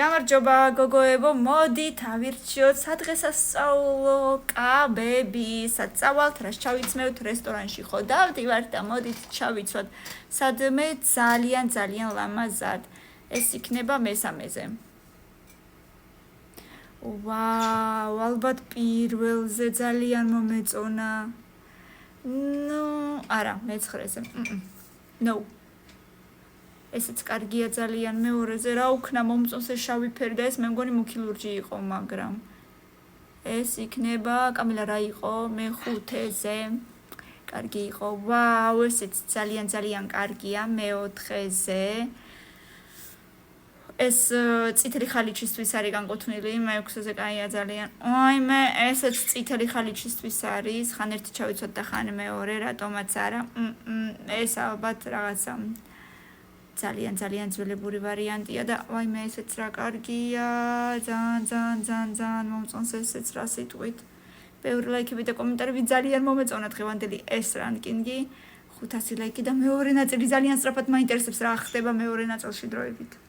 გამარჯობა გოგოებო, მოდით ავირჩიოთ სადღესასწაულო კაბები, საწავალთ, რას ჩავიცმევთ რესტორანში ხო დავდივართ და მოდით ჩავიცვათ სადმე ძალიან ლამაზად. ეს იქნება მესამეზე. ვაუ, ალბათ პირველზე ძალიან მომეწონა. არა, მეცხრეზე. No. ესეც კარგია ძალიან მეორეზე რა უქნა მომწონს ეს შავი ფერი და ეს მე მგონი მუქი ლურჯი იყო, მაგრამ ეს იქნება კამილა რა იყო? მეხუთეზე. კარგი იყო. ვაუ, ესეც ძალიან კარგია მეოთხეზე. ეს წითელი ხალიჩისთვის არის განკუთვნილი, მეექვსეზე კაია ძალიან. აი მე ესეც წითელი ხალიჩისთვის არის, ხან ერთი ჩავიცვათ და ხან მეორე, რატომაც არა. ეს ალბათ რაღაცა ძალიან ძველებური ვარიანტია და აი მე ესეც რა კარგია, ძალიან მომწონს ესეც რა სიტყვით. ბევრი ლაიქები და კომენტარები ძალიან მომეწონა დღევანდელი ეს რანკინგი. 500 ლაიქი და მეორე ნაწილი ძალიან სწრაფად მაინტერესებს რა ხდება მეორე ნაწილში დროებით.